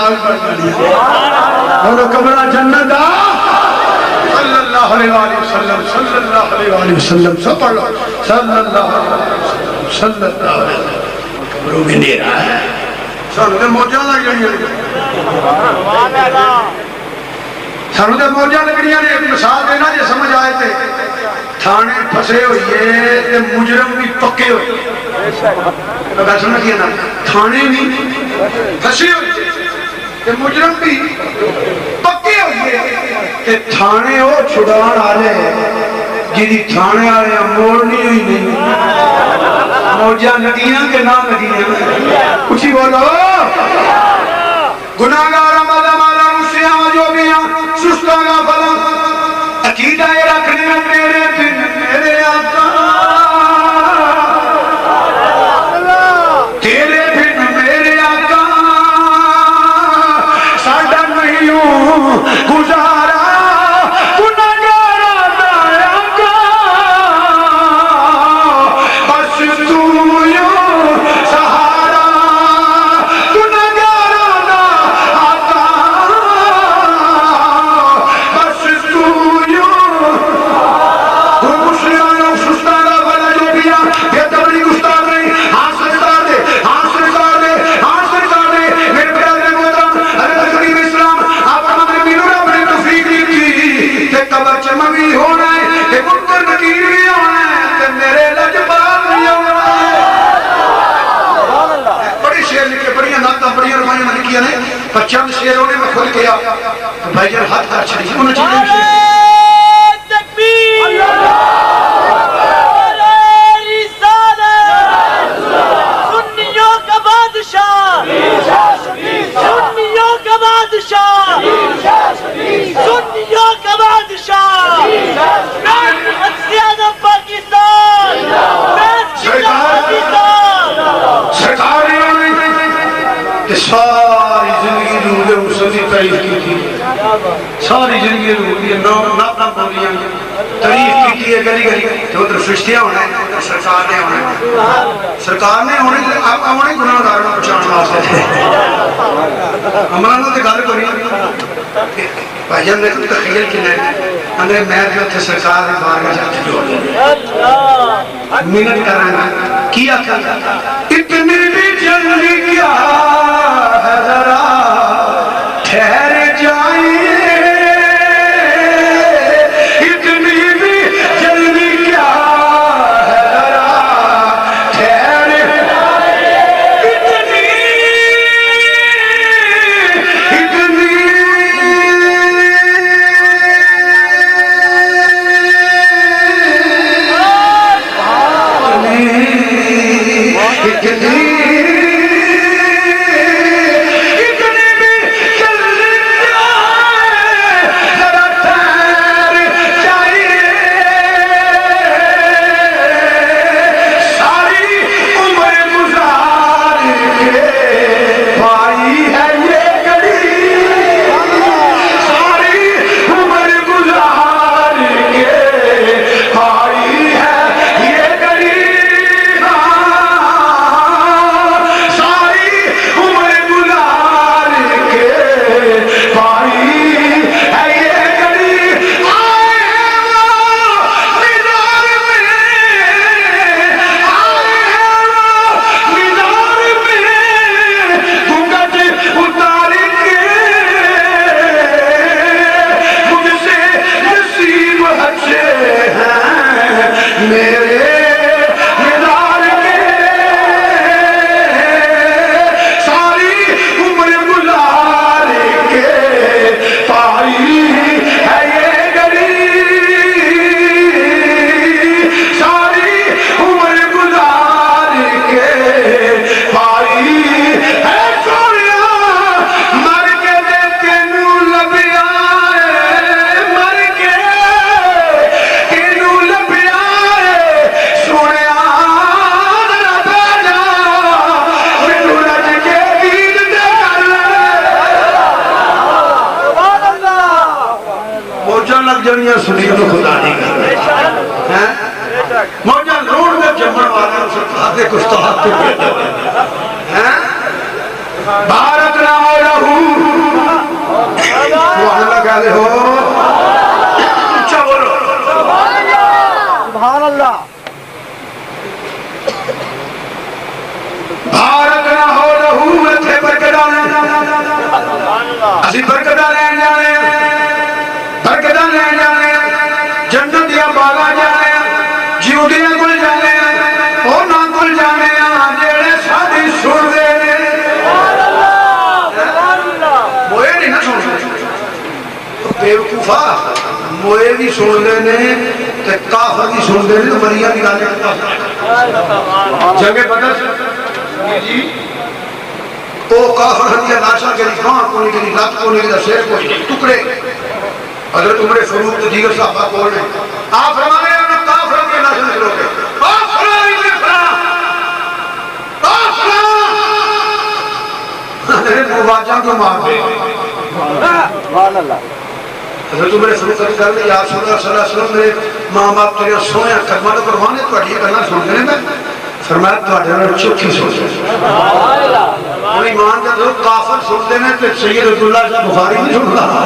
تاج بن جانی اور کمرہ جنت دا صلی اللہ علیہ وآلہ وسلم صلی اللہ علیہ وآلہ وسلم سب پڑھ لو صلی اللہ علیہ وسلم صلی اللہ علیہ وسلم کمروں میں نیرہ ہے سانو دے موجہ لگ جائیں سانو دے موجہ لگ رہی ہیں ایک مثال دینا جو سمجھ آئے تھے تھانے پھسے ہوئے تے مجرم بھی پکے ہوئے بات سمجھ کیا نا تھانے بھی پھسے ہوئے تے مجرم بھی پکے ہوئے تے تھانے ہو چھڑان آلے جیدی تھانے آلے موڑنی ہوئی نہیں موجہ ندیاں کے نام ندیاں کچھ ہی بولو گناہگارہ مالا مالا مسیحہ جو بھی ہیں سستا گا فلا عقیدہ رکھنے میرے پھر میرے آقا تیرے پھر میرے آقا ساڑھا نہیں ہوں گزارا گناہگارہ دا آقا بس تو یوں سہارا گناہگارہ دا آقا بس تو یوں چند شیروں نے میں کھل گیا تو بھائی جان ہاتھ کر چھڑی انہوں چیزیں تکبیر سنیوں کا بادشاہ سنیوں کا بادشاہ سنیوں کا بادشاہ سیادہ پاکستان سرکاری ساری زندگی روحے مسلمی تعریف کی تھی ساری زندگی روحے ناپنا بولیاں تعریف کی تھی گلی گلی تو ادھر فرشتیاں ہونے ادھر سرکار نے ہونے سرکار نے ہونے گناہ داروں پچھانے واسطے ہمارا تے گل کری بھائی جان نے کچھ تخیل کی نہیں اندر میں جو تھے سرکار نے بارگاہ جاتے جو منت کر رہے ہیں کیا اتنی بھی جلدی کیا ہے ذرا ٹھہر جائیں اتنی بھی جلدی کیا ہے ذرا ٹھہر اتنی جنیاں سنی تو خدا نہیں کر رہے موجہ روڑ میں جمعن والا سرکار دے کستاد کے پیدا ہوئے بھارت نہ ہو لہو سبحان اللہ کہہ دے ہو اچھا بولو سبحان اللہ بھارت نہ ہو لہو اتھے برکتاں اسی برکتاں لین جانے برکتاں لین جانے جنت دیا باغاں جانے جیودیاں کل جانے اور نہ کل جانے جیڑے سادی سن دے موئے نہیں نہ سن دے بیوقوفا موئے بھی سن دے نے تے کافر بھی سن دے نے تو مریا بھی گالے جنگ بدر جی او کافر ہدیہ لاشا کے لیے کھان کو نہیں کے لیے لات کو نہیں کے لیے شیر کو نہیں ٹکڑے حضرت عمر فاروق تو دیگر صحابہ کون ہیں آپ فرمانے ہیں انہوں کافر ہدیہ لاشا نہیں لوگے آپ فرمانے مواجہ کو مار دے سبحان اللہ حضرت عمر فاروق کر لے یا رسول اللہ صلی اللہ علیہ وسلم میرے ماں باپ تیرے سویا کرمانہ قربانے تو اٹھیے کرنا سن گئے میں فرمایا تو اٹھے انہوں چوکھی سن دے انہوں ایمان جب دو کافر سن دینے تو سید عبداللہ صاحب بخاری نہیں سن رہا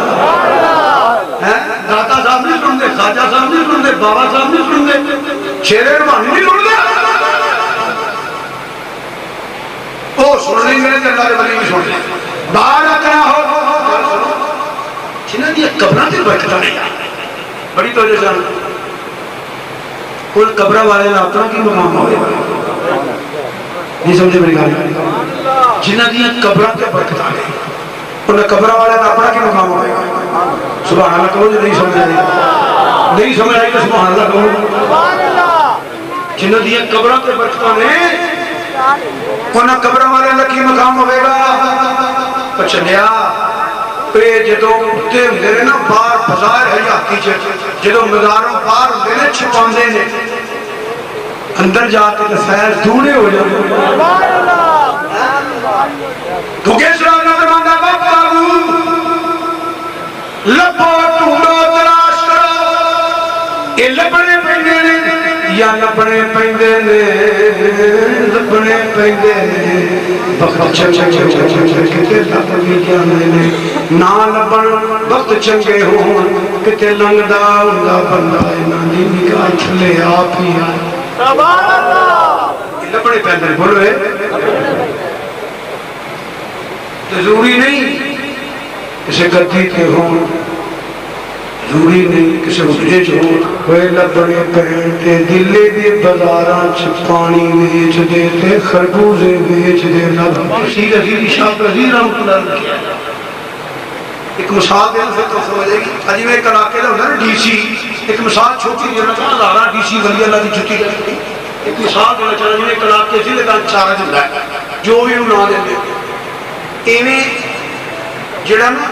داتا صاحب نہیں سن دے خواجہ صاحب نہیں سن دے بابا صاحب نہیں سن دے شیر روحانی نہیں سن دے وہ سن نہیں میرے اللہ کے ولی نہیں سن دے باہر اکنا ہو چھنا دیا قبرہ دے بیٹھتا نہیں بڑی توجہ جانا کل قبرہ والے اپنا کی مقام ہوئے نہیں سمجھے میری گالی جنہ دیا قبرہ دے بیٹھتا نہیں انہیں قبرہ والے اپنا کی مقام ہوئے سبحان اللہ کہو جو نہیں سمجھ رہی نہیں سمجھ رہی تو سبحان اللہ کہو جنہ دیا قبرہ دے بیٹھتا نہیں انہیں قبرہ والے اللہ کی مقام ہوئے گا پچھلیا پہ جدو اٹھتے ہوندے نے نا باہر بظاہر حیاتی جدو مزاروں باہر ہوندے نے چھپاندے نے اندر جاتے تو فیض دونے ہو جاتے تو کس رہا نظرماندہ وقت آگو لپو ٹوڑو تلاش کرو یہ لپنے پہنے نے یا لپنے پہنے نے لپنے پہنے نے وقت چنگے کتے لپ بھی جانے نے نا لپن وقت چنگے ہوں کتے لنگدہ اندہ بندہ نا دی نگاہ چھلے آپ ہی آئے سبحان اللہ لپنے پہنے بولو ہے ضروری نہیں کسے گدی کے ہوں ضروری نہیں کسے اٹھے جو ہوئے لبڑے پہنتے دلے دے بزاراں چھ پانی ویچ دیتے خربوزے ویچ دے لب شیر عزیز شاہ عزیز رحمت اللہ کیا ایک مثال دینا پھر تو سمجھے گی اجی میں ایک علاقے دا ہونا نا ڈی سی ایک مثال چھوٹی دینا چاہتا ہزارہ ڈی سی ولی اللہ کی چھٹی کرتی ایک مثال دینا چاہتا جی میں ایک علاقے سے لگا چارہ جلدہ ہے جو بھی انہوں نہ دینے ایویں جڑا نا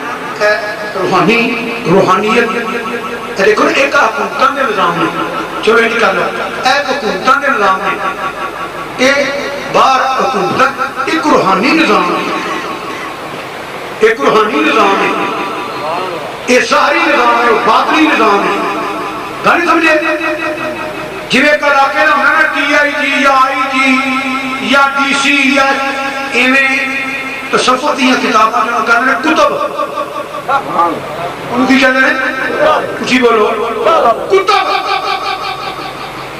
روحانیت دیکھو ایک حکومتاں دے نظام نے چلو یہ کر لو ایک حکومتاں دے نظام نے ایک بار حکومتاں ایک روحانی نظام ہے ایک روحانی نظام ہے یہ ساری نظام ہے باطنی نظام ہے گالی سمجھے جویں ایک علاقے دا ہونا نا ٹی آئی جی یا آئی جی یا ڈی سی یا ایویں تصفت دیا کتاباں جو کہنے ہیں کتب انہوں کی کہنے ہیں کچھی بولو کتب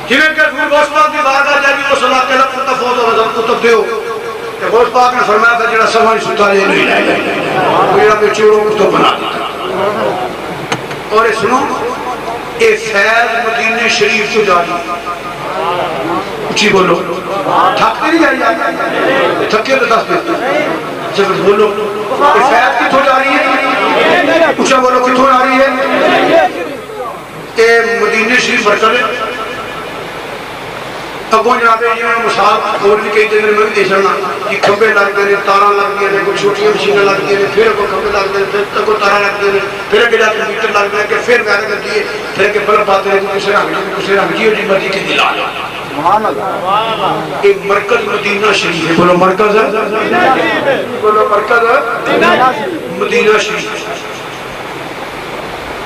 جنہیں کہ غوث پاک دی بارگاہ جائے وہ صلاح کے لئے کتب فوض اور کتب دیو کہ غوث پاک نے فرمایا تھا جنہا سوانی ستا لے نہیں لائے میرا میں چوروں کتب بنا دیتا اور یہ سنو اے فیض مدینہ شریف تو جاری کچھی بولو تھکتے نہیں جاری تھکے تو دس دیتا جب بولو یہ فیض کتھو جا رہی ہے کچھ بولو کتھو جا رہی ہے اے مدینہ شریف برکت ہے اگوں جناب یہ مثال اور بھی کئی جگہ میں دے چڑھنا یہ کھمبے لگتے ہیں تارا لگتی ہیں کوئی چھوٹیاں مشینیں لگتی ہیں پھر کوئی کھمبے لگتے ہیں پھر کوئی تارا لگتے ہیں پھر اگے جا کے میٹر لگتے ہیں کہ پھر ویرے کرتی ہے پھر کہ بلب آتے ہیں کسی رنگ جی جی مرضی کے دل آ ایک مرکز مدینہ شریف ہے بولو مرکز ہے بولو مرکز ہے مدینہ شریف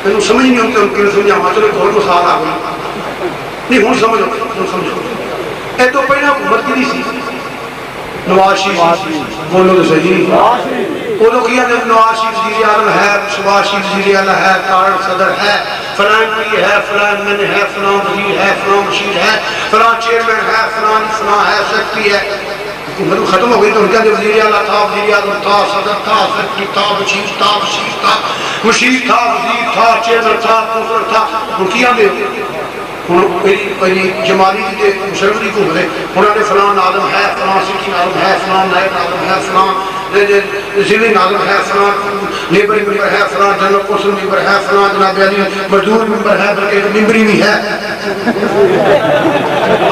میں سمجھ نہیں ہوتا ان کے لیے سمجھا چلو ایک اور مثال آ گئی نہیں ہوں سمجھو اے تو پہلے حکومت کی نہیں سی نواز شریف بولو تو صحیح وہ لوگ کیا جب نواز شریف وزیر اعظم ہے، شہباز شریف وزیر اعلیٰ ہے، تارڑ صدر ہے، فلاں پی ہے، فلاں من ہے، فلاں وزیر ہے، فلاں مشیر ہے، فلاں چیئرمین ہے، فلاں ہے، سیکرٹری ہے. حکومت ختم ہو گئی تو ان کا جو وزیر اعلیٰ تھا، وزیر اعظم تھا، صدر تھا، سیکرٹری تھا، مشیر تھا، مشیر تھا، وزیر تھا، چیئرمین تھا، کونسلر تھا. ان کی ہم جمالی کی مشرف کی حکومت ہے، انہوں نے فلاں ناظم ہے، فلاں سٹی ناظم ہے، فلاں نائب ناظم ہے، فلاں ضلعی ناظم ہے، فلاں لیبر ممبر ہے، فلاں جنرل کونسل ممبر ہے، فلاں جناب علی مزدور ممبر ہے، بلکہ ممبری بھی ہے.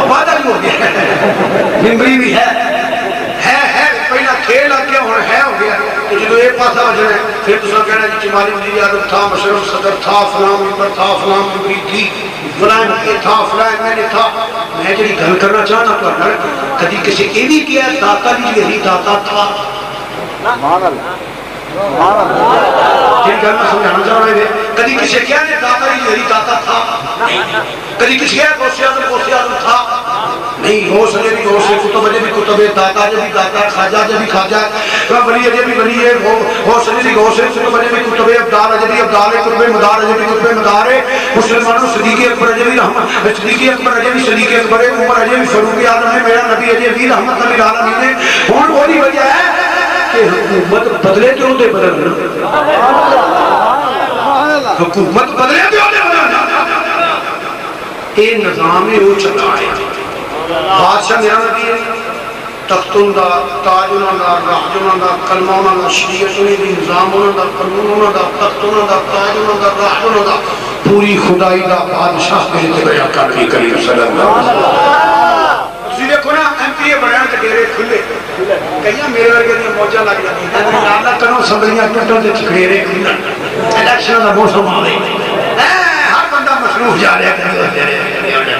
وعدہ بھی ہو گیا، ممبری بھی ہے پہلا کھیل آ گیا ہوں ہے ہو گیا. تو جب یہ پاسا بجنا ہے پھر دوسرا کہنا کہ جمالی وزیر اعظم تھا، مشرف صدر تھا، فلاں ممبر تھا، فلاں ممبری تھی، فلاں یہ تھا، فلاں میں تھا. میں جی گل کرنا چاہنا تو کبھی کسی یہ بھی کیا داتا بھی یہی داتا تھا. جن گل میں سمجھانا چاہ رہے تھے کبھی کسی کیا داتا بھی یہی داتا تھا، کبھی کسی کیا غوث اعظم تھا نہیں. غوث اجے بھی غوث ہے، کتب اجے بھی کتب ہے، داتا اجے بھی داتا ہے، خواجہ اجے بھی خواجہ ہے، ولی اجے بھی ولی ہے، غوث اجے بھی غوث ہے، کتب اجے بھی کتب ہے، ابدال اجے بھی ابدال ہے، قطب مدار اجے بھی قطب مدار ہے. مسلمانوں صدیق اکبر اجے بھی صدیق اکبر اجے بھی صدیق اکبر ہے، عمر اجے بھی فاروق اعظم ہے، میرا نبی اجے بھی رحمت للعالمین ہے. ہوں وہی وجہ ہے کہ حکومت بدلے تو دے بدلنا، حکومت بدلے تو دے بدلنا. یہ نظام ہے وہ چلا ہے. بادشاہ میرا نبی ہے، تخت انہوں دا، تاج انہوں دا، راج انہوں دا، کلمہ انہوں دا، شریعت انہوں دی، نظام انہوں دا، قانون انہوں دا، تخت انہوں دا، تاج انہوں دا، راج انہوں دا. پوری خدائی دا بادشاہ میرے بیعہ کرنی کریم صلی اللہ علیہ وسلم. تسی دیکھو نا ایم پی اے بنایا تو ڈیرے کھلے کہیں میرے ورگے دیا موجہ لگ جاتی ہیں نالا کرو سبریاں ٹوٹل دے چکھڑے کھلے الیکشن دا موسم آ گئی ہر بندہ مصروف جا رہا ہے.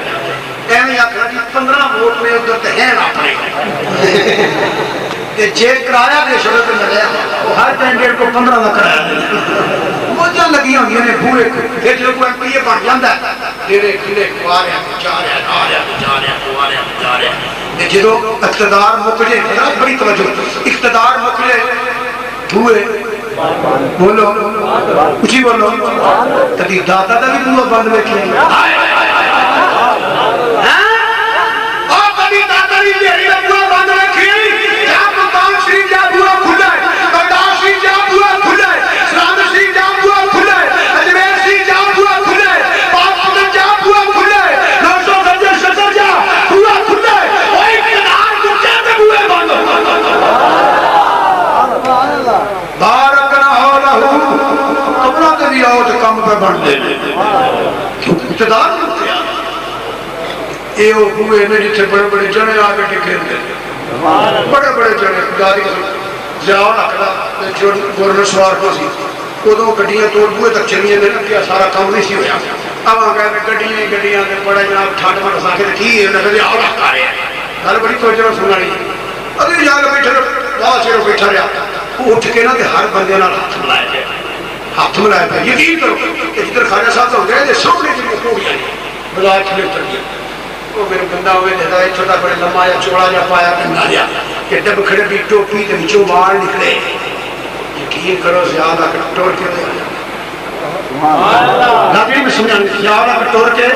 ایویں آخر جی 15 ووٹ میں ادھر تے ہیں اپنے جے کرایا دے شروع پہ ملے وہ ہر کینڈیڈیٹ کو 15 کا کرایا دے موجاں لگی ہوئی ہیں پورے پھر جو کوئی ایم پی اے بن جاتا ہے ڈیرے کھلے آ رہا جا رہا آ رہا جا رہا آ رہا جا رہا. جدو اقتدار مک جائے بڑی توجہ اقتدار مک جائے بوئے بولو اچھی بولو کبھی داتا دا بھی بوئے بند بیٹھے اقتدار یہ ہوئے میں جتھے بڑے بڑے جنے آگے ٹکے بڑے بڑے جنے گاڑی زیادہ رکھنا گورنر سوار کو سی ادو گڈیاں توڑ بوئے تک چلیے نے کیا سارا کام نہیں سی ہویا. اب آ گئے گڈیاں بڑا جناب ٹھاٹ مٹ سا کے کی ہے انہیں کہتے آؤ رکھ آ رہے ہیں گل بڑی توجہ سننا نہیں. ابھی جا کے بیٹھے بہت چیر بیٹھا رہا وہ اٹھ کے نا ہر بندے نال ہاتھ ملایا گیا ہاتھ ملایا پہ یقین کرو کہ جدھر خواجہ صاحب ہو گئے سامنے جی ہو گیا بلا کھلے اتر گیا. وہ میرے بندہ ہوئے دیتا ہے چھوٹا بڑے لمبا یا چوڑا جا پایا بندہ لیا کہ ڈب کھڑے بھی ٹوپی کے نیچوں باہر نکلے یقین کرو زیادہ ٹور کے ناظرین میں سمجھانے زیادہ ٹور کے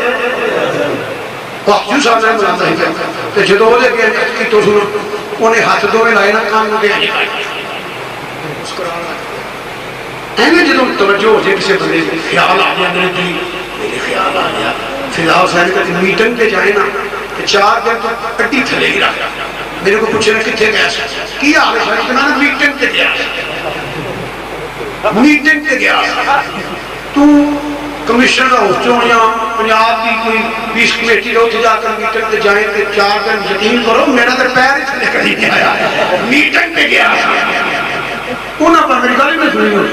وقت صاحب نے بلاتا ہی کہ جدو ہو لے گئے کی تو سنو انہیں ہاتھ دو میں لائے نا کام دے ایویں جدو توجہ ہو جائے کسی بندے خیال آ گیا میرے خیال آ گیا فضا حسین کا میٹنگ پہ جائے نا 4 دن تو اٹی تھلے ہی رکھا میرے کو پوچھے نا کتنے گیا کی حال ہے شاید میں نے میٹنگ پہ گیا میٹنگ پہ گیا تو کمیشنر ہاؤس چوں یا پنجاب کی کوئی 20 کمیٹی رو جا کر میٹنگ پہ جائیں کہ 4 دن یقین کرو میرا تو پیر ہی تھلے کر ہی نہیں آیا میٹنگ پہ گیا انہاں پر میری گالی میں سنی ہوئی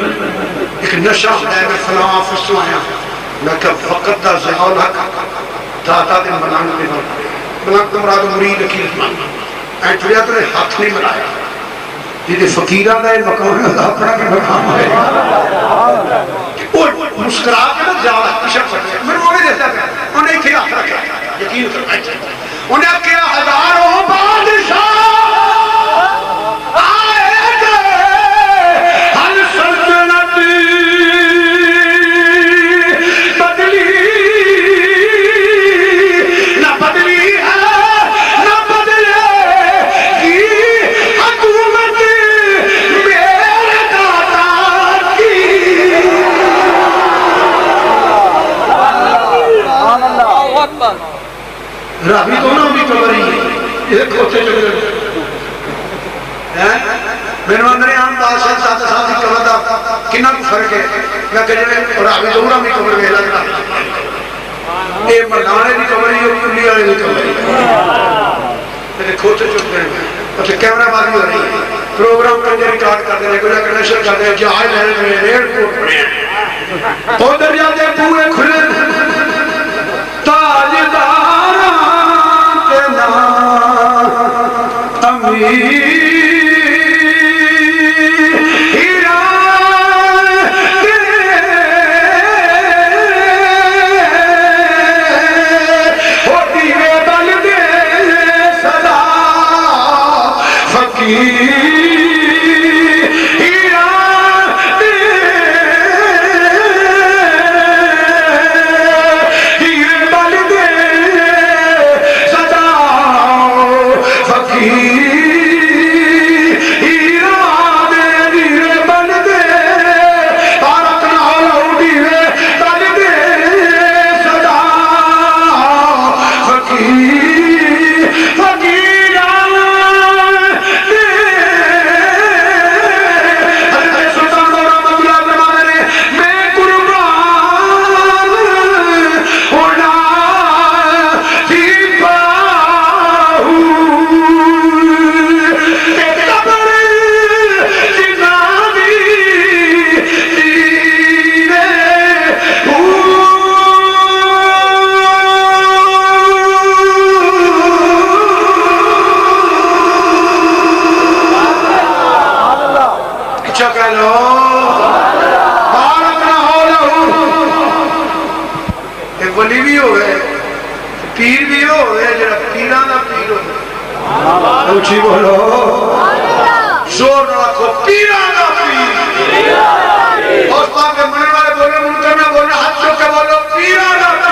ایک نشہ ہے میں فلاں آفس تو آیا میں کہ وقت دا زیاؤ حق داتا دے ملانگ دے ملانگ مراد مرید اکیل این چڑیا تو نے ہاتھ نہیں ملایا جیدے فقیرہ دا یہ مقام ہے اپنا کے مقام ہے وہ مسکرا کے نا زیادہ کشک سکتے ہیں میں نے وہ دیتا ہے انہیں کیا رکھا یقین کرنا چاہیے انہیں کیا ہزاروں بادشاہ آئے گئے راوی دونوں بھی قبر ہی یہ کھوتے چلے میرے اندر عام بادشاہ سادہ صاحب کی قبر دا کنا کو فرق ہے میں کہ جائے راوی دونوں بھی قبر میں لگنا یہ مردانے کی قبر ہی اور کلی والے کی قبر ہی میرے کھوتے چلے اچھا کیمرہ بازی ہو رہی ہے پروگرام کرنے ریکارڈ کر دینے کوئی اگر نشر کر دینے جہاز لہنے میں ریڈ کوٹ پڑے ادھر جاتے پورے کھلے تاجداران کے نام امیر اچھی بولو زور نہ رکھو پیرانا پیر اور پاک کے منع والے بولے منکر نہ بولنا ہاتھ چوک کے بولو پیرانا پیر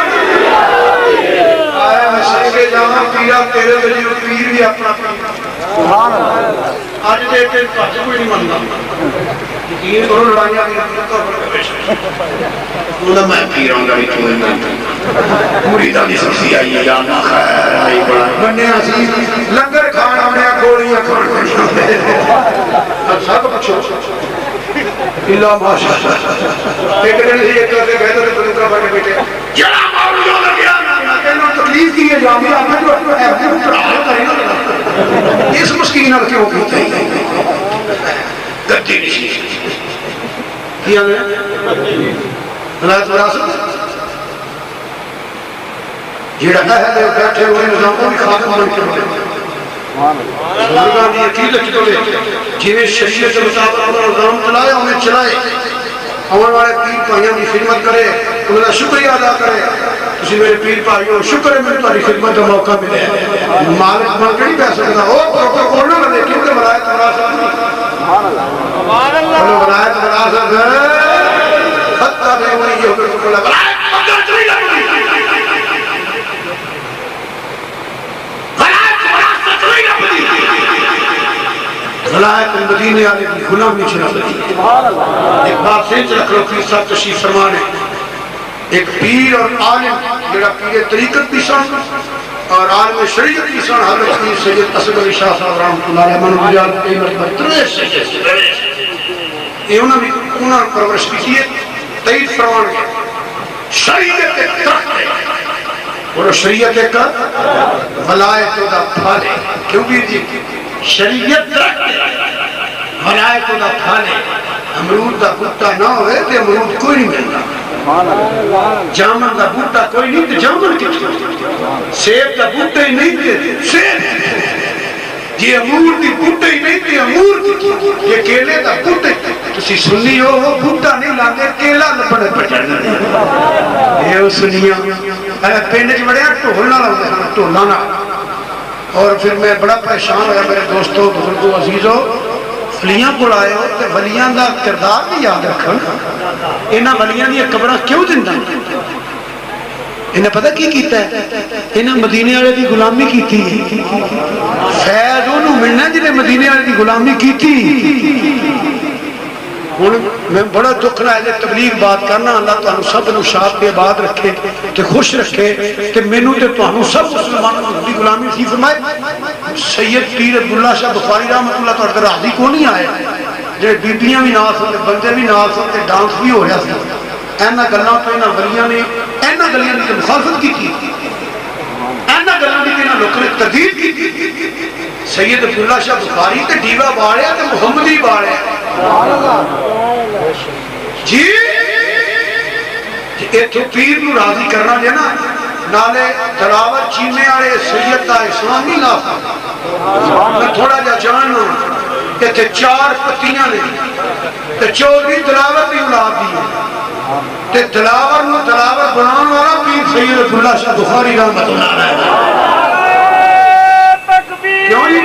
آئے میں سنگے جانا پیرا تیرے وجہ پیر بھی اپنا پیر آج دیکھتے پاچے کوئی نہیں مانگا یقین کرو لڑائیاں بھی رکھتا فرق پیش انہوں میں پیران لڑی چوئے مانتا مریدہ دی سبسی آئی ہے جانا خیر آئی بڑا بننے عزیز لنگر کھانا ہمیں گوڑیاں کھانا اب سب پچھو اللہ ماشاء اللہ ایک دن سے ایک کرتے گئے تو پتر بڑھنے بیٹے جڑا مارو جو لگیا کہنا تکلیف کی ہے جامعہ آپ نے جو اپنے پراہ کریں اس مسکین اور کیوں کیوں تھی گردی نشی کیا گیا ولایت وراثت جیڑا ہے بیٹھے ہوئے نظاموں بھی خاتم بن کے بڑھے بزرگان دی عقید رکھتے ہوئے جنہیں شریعت کے مطابق اپنا نظام چلائے انہیں چلائے اول والے پیر پائیاں کی خدمت کرے انہوں نے شکریہ ادا کرے اسی میرے پیر پائیوں شکر ہے میرے تاری خدمت کا موقع ملے مالک بن کے نہیں پہ سکتا ہو پروٹوکول نہ لگے کیونکہ ولایت وراثت نہیں ولایت وراثت ہے حتی میں انہیں یہ ہوگا تو بولا ولایت وراثت نہیں لگی ولایت المدینے والے کی غلامی چلا بڑی ایک بات سینچ رکھ لو پیر صاحب تشریف فرمانے ایک پیر اور عالم جڑا پیر طریقت بھی سن اور عالم شریعت بھی سن حضرت پیر سید اسد علی شاہ صاحب رحمۃ اللہ علیہ من بجال کی مرتبہ تریس یہ انہوں نے پرورش کی ہے تئید فرمان گیا شریعت ایک درخت ہے اور شریعت ایک ولایت دا پھل ہے کیوں پیر جی شریعت درخت ہے ولایت دا پھل ہے امرود دا بوٹا نہ ہوئے تو امرود کوئی نہیں ملتا جامن دا بوٹا کوئی نہیں تو جامن کتنا سیب دا بوٹا ہی نہیں تھے سیب یہ امور دی بوٹا ہی نہیں تھے امور کتنا یہ کیلے دا بوٹا تسی سنی ہو وہ بوٹا نہیں لاندے کیلا لپڑے پچھڑنے یہ سنیاں پینڈ جو بڑے ٹولنا لاؤں ٹولنا اور پھر میں بڑا پریشان ہویا میرے دوستوں بزرگوں عزیزوں ولیاں کو آئے ہو کہ ولیاں دا کردار بھی یاد رکھن انہاں ولیاں دی قبرہ کیوں زندہ انہیں پتہ کی کیتا ہے انہیں مدینے والے دی غلامی کی تھی فیض انہوں ملنا جنہیں مدینے والے دی غلامی کی تھی میں بڑا دکھ نہ ہے تبلیغ بات کرنا اللہ تو سب نو شاد کے بعد رکھے تے خوش رکھے تے مینوں تے تانوں سب مسلمانوں دی غلامی سی فرمائے سید پیر عبداللہ شاہ بخاری رحمۃ اللہ تعالی تے راضی کو نہیں آئے جے بیبییاں بھی نال سن تے بندے بھی نال سن تے ڈانس بھی ہو رہا سی اینا گلاں تو انہاں ولیاں نے اینا گلیاں دی مخالفت کی اینا گلاں دی انہاں لوکاں نے تردید کی سید عبداللہ شاہ بخاری تے ڈیوا باڑیا تے محمدی باڑیا جی ایتھے پیر نو راضی کرنا جے نا نالے تلاوت چینے والے سید دا اسلامی لاف میں تھوڑا جا جاننا ایتھے 4 پتیاں نے تے چودھری تلاوت بھی اولاد دی ہے تے تلاوت نو تلاوت بنان والا پیر سید عبداللہ شاہ بخاری رحمۃ اللہ علیہ کیوں جی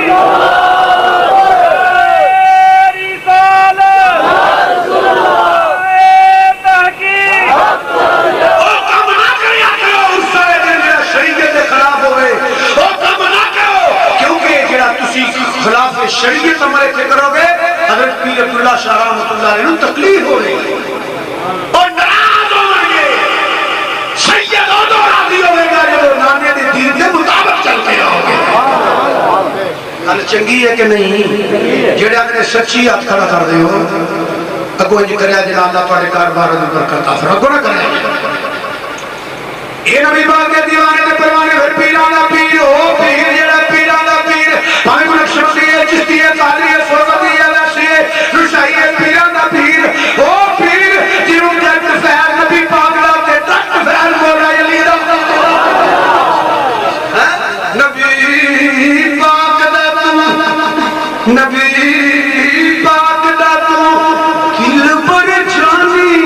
خلاف شریعت عملے تھے کرو گے حضرت پیر عبداللہ شاہ رحمۃ اللہ علیہ تکلیف ہو گئی اور ناراض ہو گئے سید ادو راضی ہوئے گا جو نانے دے دین کے مطابق چلتے رہو گے گل چنگی ہے کہ نہیں جڑے اگر سچی ہاتھ کھڑا کر دے ہو اگو انج کریا جے اللہ تواڈے کاروبار دی برکت عطا فرمائے اگو نہ کرے اے نبی پاک کے دیوانے تے پروانے پھر پیراں دا پیر ہو پیر جڑا پیراں دا پیر بھاویں کوئی نقشبندی ہے چشتی ہے قادری ہے سربتی ہے ویسی ہے رشائی ہے پیراں دا پیر او پیر جنوں جٹ فیر نبی پاک دا تے ڈٹ فیر مولا علی دا نبی پاک دا تو نبی پاک دا تو کل پر جانی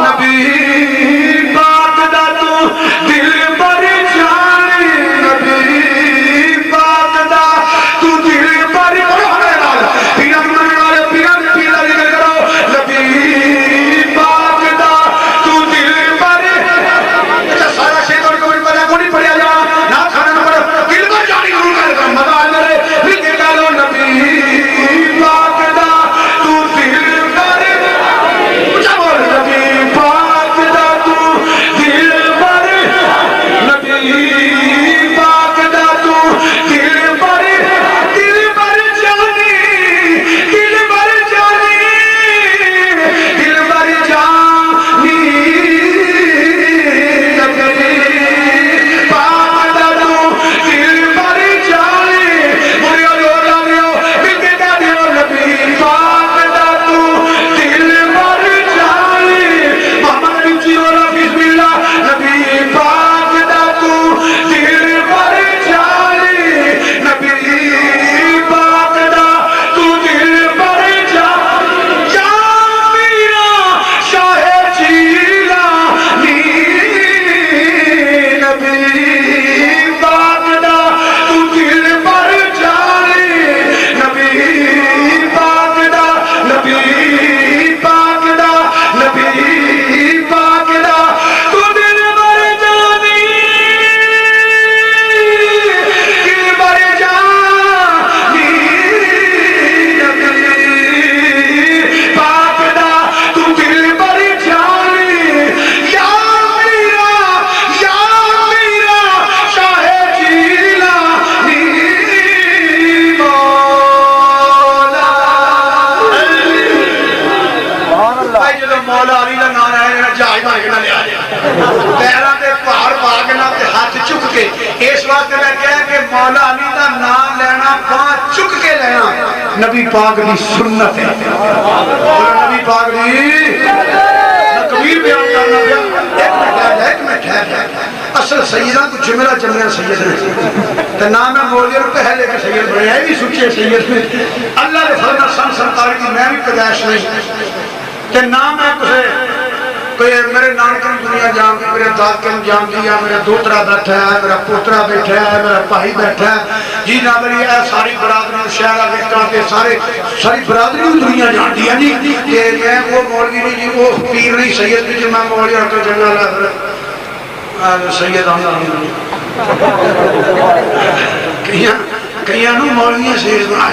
نبی نبی پاک دی سنت ہے نبی پاک دی کبیر بیان کرنا ایک منٹ ہے اصل سیدہ کو جملہ جملہ سید نے تو نام ہے مولیہ پہلے کے سید بڑے ہیں بھی سچے سید میں اللہ نے فرما سن سنتاری کی میں بھی پیدائش نہیں کہ نام ہے کسے کوئی میرے نانکن دنیا جان دی میرے دادکن جان دیا میرا دوترا بیٹھا ہے میرا پوترا بیٹھا ہے میرا بھائی بیٹھا ہے جی نا میری ہے ساری برادری شہرہ بیٹھا کے ساری برادری دنیا جان دیا جی کہ میں وہ مولوی نہیں جی وہ پیر نہیں سید بھی جی میں مولوی ہاتھوں جنگا لے سید آمدہ کیا کئی مولویاں شیر بنا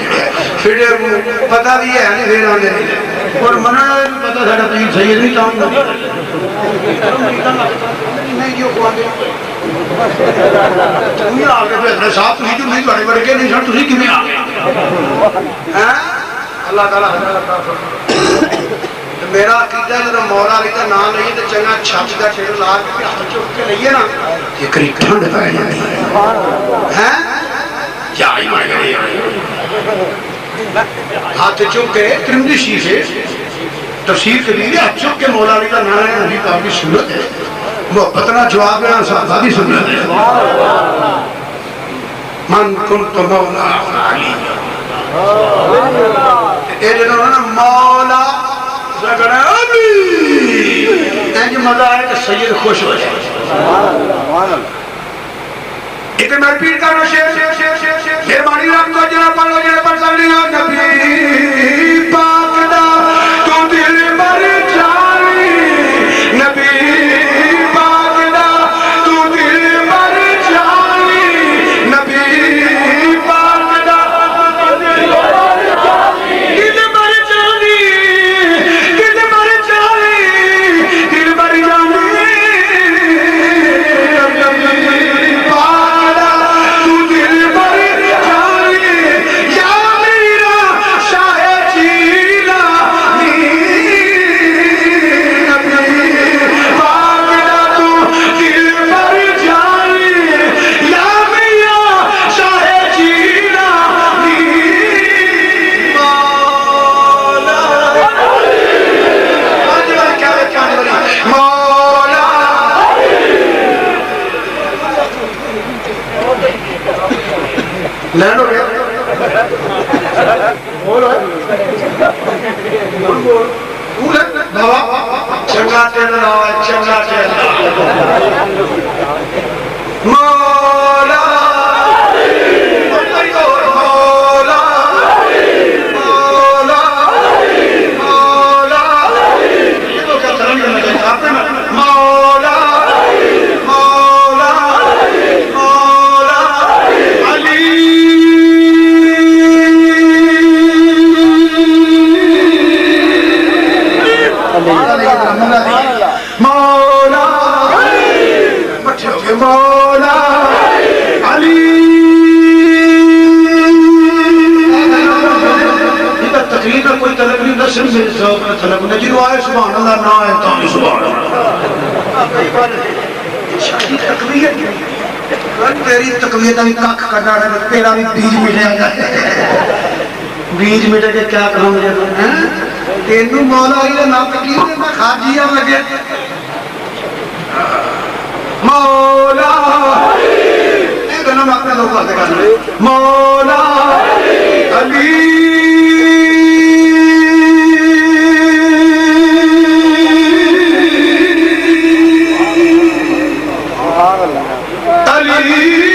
جڑے پھر پتہ بھی ہے نہیں پھر آدھے نہیں اور منع بھی پتہ ساڈا پیر سید نہیں کام نہیں جو خواندے تھی آ کے پھر صاحب تھی جو نہیں تھوڑے ورگے نہیں سن تھی کیویں آ گئے اللہ تعالیٰ میرا عقیدہ ہے جب مولا علی کا نام لئیے تو چنگا چھاپی کا ٹھیک لا کے ہاتھ چک کے لئیے نا یہ کری ٹھنڈ پہ جاتی ہے یا ایمان گئی ہاتھ چک کے ترمذی شریف سے تفسیر کبیر ہاتھ چک کے مولا علی کا نام ہے نبی پاک کی سنت ہے محبت نہ جواب ہے صحابہ کی سنت ہے من کنت مولا علی اے جنہوں نے مولا زگڑا علی انج مزہ آئے کہ سید خوش ہو جائے ایک میں پیر کا نشیر مہربانی رحمت و جنہ پڑھ لو جنہ پڑھ سکتے ہیں نبی پاک دا تو دل بر جانی نبی پاک دا تو دل بر جانی نبی پاک دا تو دل بر جانی دل بر جانی دل بر جانی دل بر جانی لینڈ ہو گیا بولو بابا چنگا چل رہا ہے چنگا چل رہا مولا مولا مولا مولا یہ تو کیا سلام کرنا چاہتے آپ نے مولا مولا مولا علی مولا بچے ہو گئے مولا علی یہ تقریر کا کوئی طلب نہیں نصر میں ذوق کا طلب نہیں جنہوں آئے سبحان اللہ نہ آئے تو نہیں سبحان اللہ شادی تقویت تیری تقویت ابھی کاکھ کرنا ہے تیرا بھی بیج مٹے آگا بیج مٹے کے کیا کہوں مجھے تینوں مولا ہی نام کی میں خارجیاں لگے مولا ایک نام اپنے لوگ باتیں کرنا مولا علی علی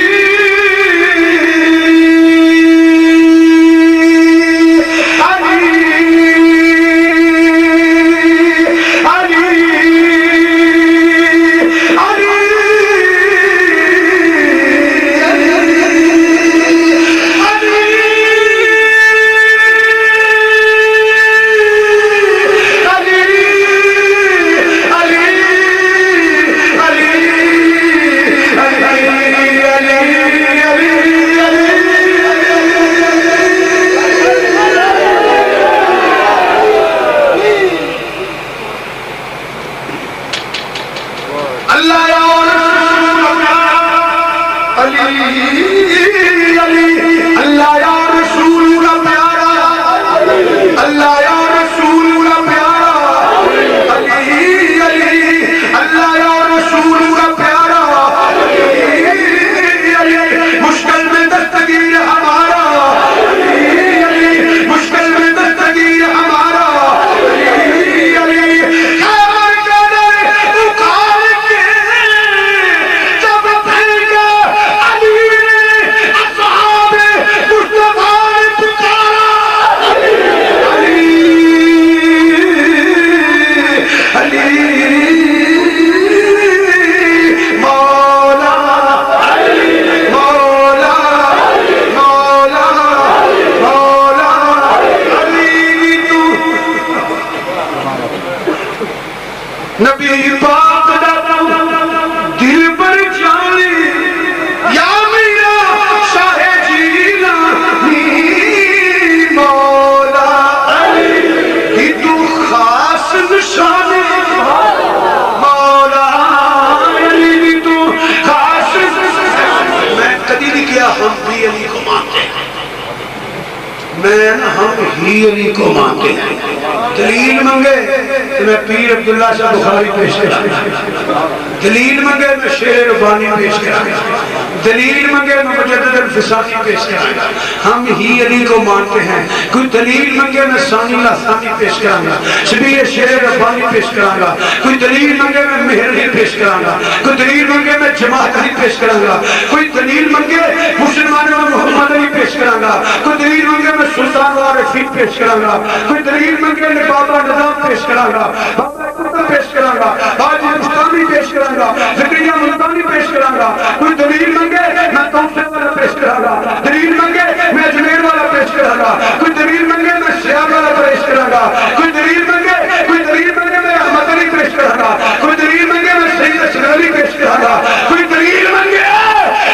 ہی علی کو مانتے ہیں. دلیل منگے تو میں پیر عبداللہ شاہ بخاری پیش کرا، دلیل منگے میں شیر ربانی پیش کرا، دلیل منگے میں مجدد الفسانی پیش کرا. ہم ہی علی کو مانتے ہیں. کوئی دلیل منگے میں ثانی لاسانی پیش کرانگا، شبیہ شیر ربانی پیش کرانگا. کوئی دلیل منگے میں مہر پیش کرانگا، کوئی دلیل منگے میں جماعت علی پیش کرانگا، کوئی دلیل منگے مسلمانوں میں محمد علی پیش کرانگا، کوئی دلیل منگے میں سلطان وارفین پیش کرانگا، کوئی دلیل منگے میں بابا نظام پیش کرانگا، بابا قطب پیش کرانگا، حاجی مستانی پیش کرانگا، زکریہ ملتانی پیش کرانگا. کوئی دلیل منگے میں توفے والا پیش کرانگا، دلیل منگے میں اجمیر والا پیش کرانگا، کوئی دلیل منگے میں سیاب والا پیش کرانگا، کوئی دلیل منگے میں احمد علی پیش کرانگا، کوئی دلیل منگے میں سید اشرف علی پیش کرانگا، کوئی دلیل منگے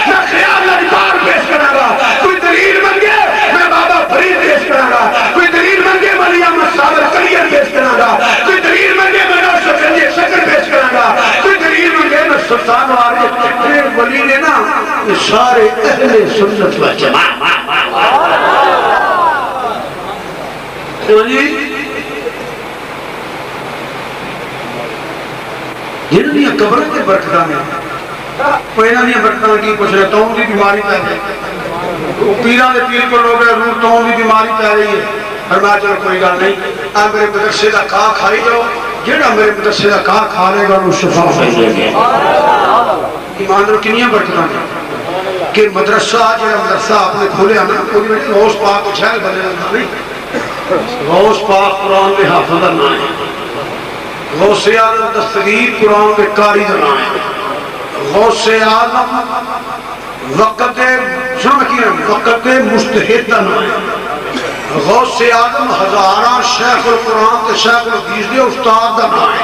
میں خیال اقبال پیش کرانگا، کوئی دلیل منگے میں بابا فرید پیش کرانگا، کوئی دلیل منگے ولی احمد صابر کلیر پیش کرانگا، کوئی دلیل منگے میں نوشت گنج شکر پیش کرانگا، کوئی دلیل منگے میں سلطان وارث ولی نے نا سارے اہل سنت و جماعت. جنہوں نے قبروں کے برکتہ میں پہنا نہیں برکتہ کی کچھ رہتا ہوں کی بیماری پہ ہے، پیران دے پیر کو لوگ ہے روح تو بھی بیماری پہ رہی ہے. فرمایا چلو کوئی گل نہیں، آپ میرے مدرسے کا کھا کھائی جاؤ، جہاں میرے مدرسے کا کھا کھا لے گا وہ شفا ہو جائے گا. ایمان رو کنیاں برکتاں ہیں کہ مدرسہ جہاں مدرسہ آپ نے کھولے نا کوئی میں غوث پاک کو چھل بنے لگا نہیں، غوث پاک قرآن کے حافظ نہ ہے، غوث اعظم دستگیر قرآن کے قاری نہ ہے، غوث اعظم وقت وقت مجتہد نہ ہے، غوث اعظم ہزاراں شیخ القرآن تے شیخ الحدیث دے استاد دا نام ہے.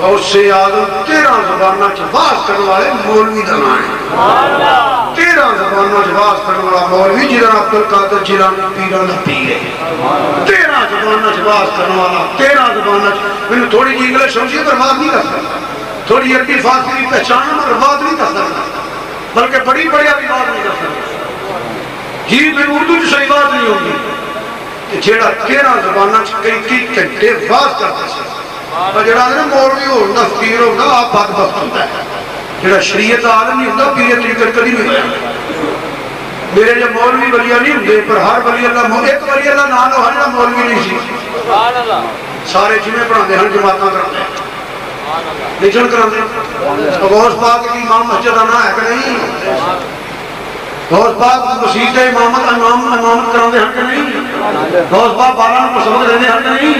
غوث اعظم 13 زباناں چ واز کرنے والے مولوی دا نام ہے. 13 زباناں چ واز کرنے والا مولوی جناب عبدالقادر جیلانی پیراں دا پیر ہے. 13 زباناں چ واز کرنے والا 13 زباناں چ مینوں تھوڑی جی انگلش سمجھی پر واز نہیں کر سکتا، تھوڑی عربی فارسی پہچان پر واز نہیں کر سکتا، بلکہ بڑی بڑی بھی واز نہیں کر سکتا. جی میں اردو جو صحیح بات نہیں ہوگی جیڑا 13 زبانہ کئی گھنٹے واز کرتا ہے اور جیڑا مولوی ہونا فقیر ہونا آپ بات بات ہوتا ہے. جیڑا شریعت عالم نہیں ہوتا پیر طریقت کدی نہیں ہویا. میرے جو مولوی ولی نہیں ہوندے پر ہر ولی اللہ ایک ولی اللہ نہ ہو ہر مولوی نہیں سی، سارے جمعے پڑھاندے ہن جماعتاں کراندے لیکن کراندے. غوث پاک کی امام مسجد آنا ہے کہ نہیں؟ غوث پاک مسجد امامت کراندے ہیں کہ نہیں؟ غوث پاک باران کو سبق دینے ہیں کہ نہیں؟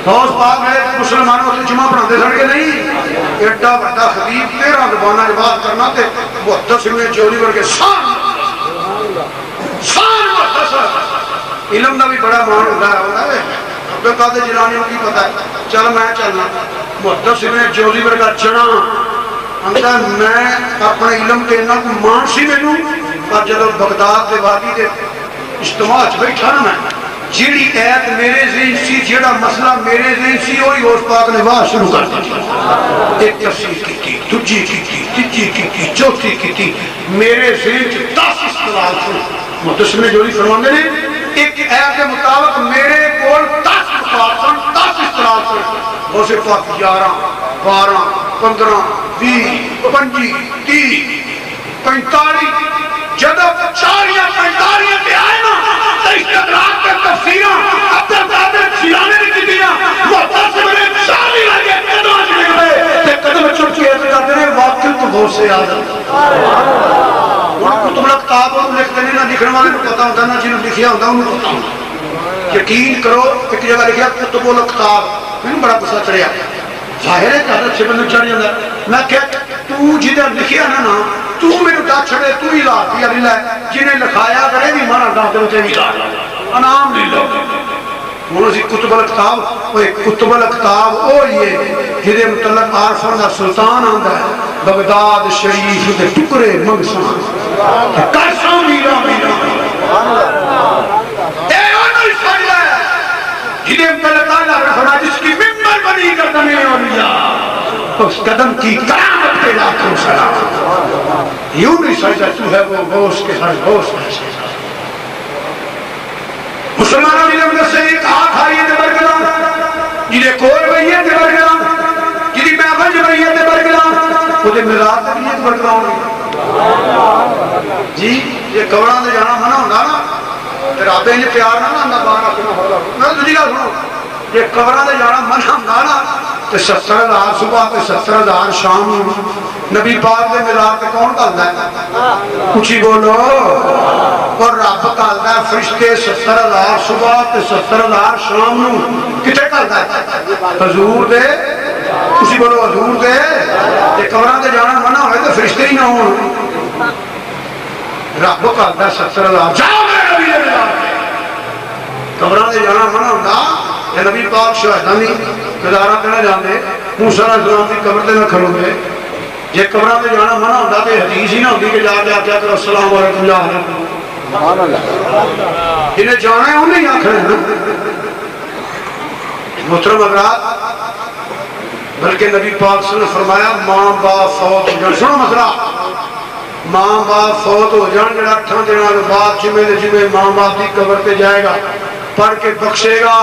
غوث پاک ہے مسلمانوں سے جمعہ پڑھاندے ہیں کہ نہیں؟ ایڈا بڑا خطیب 13 زبانہ بات کرنا تے محدث میں چوری ورگے شان محدث علم دا بھی بڑا مان ہوتا ہے. عبدالقادر جیلانی کی پتہ ہے چل میں چلنا محدث میں چوری ورگا چڑھا اندھا میں اپنے علم کے انہاں کو مان سی میں نوں پر جب بغداد دے وادی دے اجتماع بیٹھا نا میں جیڑی ایت میرے ذہن سی جیڑا مسئلہ میرے ذہن سی وہی غوث پاک نے واہ شروع کر دی. ایک تفسیر کی دوجی کی تیجی کی چوتھی کی میرے ذہن 10 استدلال تھے. محدث میں جوری فرماندے نے ایک ایت کے مطابق میرے کول 10 مطابق 10 استدلال تھے. غوث پاک 11 12 15 20 25 30 45 جب 40 یا 45 پہ آئے نا تو استدراک کے تفسیرہ عبدالقادر جیلانی نے کی دیا محدث میں 40 لگے قدم چلے گئے تے قدم چل کے اعتقاد نے واقعی تو غوث اعظم کتب کتاب لکھتے نہیں نہ لکھنے والے کو پتا ہوتا نہ جنہوں لکھیا ہوتا انہوں پتا ہوتا. یقین کرو ایک جگہ لکھیا کتب کتاب میں بڑا غصہ چڑھیا ظاہر ہے کہ حضرت سے بندہ چڑھ جاتا ہے. میں کہتا تو جدھر لکھیا نا تو میں نے ڈا چھڑے تو ہی لا دیا للہ جنہیں لکھایا کرے بھی مانا ڈا دے بھی لا انعام للہ. انہوں نے کتب الکتاب وہ ایک کتب الکتاب وہ یہ جدھے متعلق عارفان دا سلطان آندہ ہے بغداد شریف دے ٹکرے مگسان کرسان میرا میرا اے انہوں سڑ ہے جدھے متعلق آندہ فرما جس کی ممبر بنی کردن اولیاء اس قدم کی کرامت پہ لاکھوں سلام. یوں نہیں سجدہ تو ہے وہ غوث کے ہر غوث میں سے مسلمانوں نے جب دسے ایک ہاتھ آئیے تے برکتاں جنہیں کول بھئیے تے برکتاں جنہیں محفل چ بھئیے تے برکتاں وہ تے میلاد تے بھئیے تے برکتاں ہوں جی یہ قبراں تے جانا منع ہوندا نا تے رب انج پیار نہ آندا باہر اپنا ہو میں دوجی گل سنو یہ قبراں تے جانا منع ہوندا نا تے 70,000 صبح تے 70,000 شام نوں نبی پاک دے میلاد تے کون کردا ہے اونچی بولو اور رب کردا ہے فرشتے 70,000 صبح تے 70,000 شام نوں کتے کردا ہے حضور دے اسی بولو حضور دے تے قبراں تے جانا منع ہوئے تے فرشتے ہی نہ ہون رب کردا 70,000 جاؤ میرے نبی دے میلاد قبراں تے جانا منع ہوندا یہ نبی پاک شہیداں دی مزاراں تے نہ جاندے موسیٰ علیہ السلام دی قبر تے نہ کھلوندے جے قبراں تے جانا منع ہوندا تے حدیث ہی نہ ہوندی کہ جا کے آکھیا کرو السلام علیکم یا اہل جنہیں جانا ہے انہیں آخر ہے محترم حضرات بلکہ نبی پاک صلی اللہ علیہ وسلم نے فرمایا ماں باپ فوت ہو جان سنو مسئلہ ماں باپ فوت ہو جان جڑا 8 دنوں کے بعد جمعے دے جمعے ماں باپ کی قبر تے جائے گا پڑھ کے بخشے گا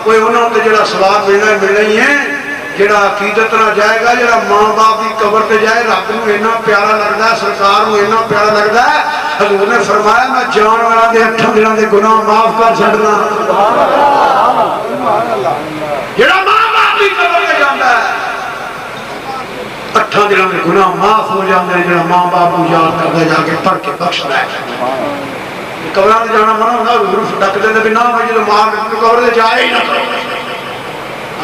کوئی انہوں نے جڑا ثواب ملنا ہی ہے جڑا عقیدت نہ جائے گا جڑا ماں باپ کی قبر تے جائے رب نو اتنا پیارا لگتا ہے سرکار نو اتنا پیارا لگتا ہے حضور نے فرمایا میں جان والا دے 8 دنوں کے گناہ معاف کر چھڈنا جڑا ماں باپ کی قبر تے جاندا ہے 8 دنوں کے گناہ معاف ہو جاندے ہیں جڑا ماں باپ کو یاد کردا جا کے پڑھ کے بخشدا ہے قبراں تے جانا منع ہوندا حضور ڈک دے تے نہ ہوئے جدوں ماں باپ قبر تے جائے ہی نہ کرو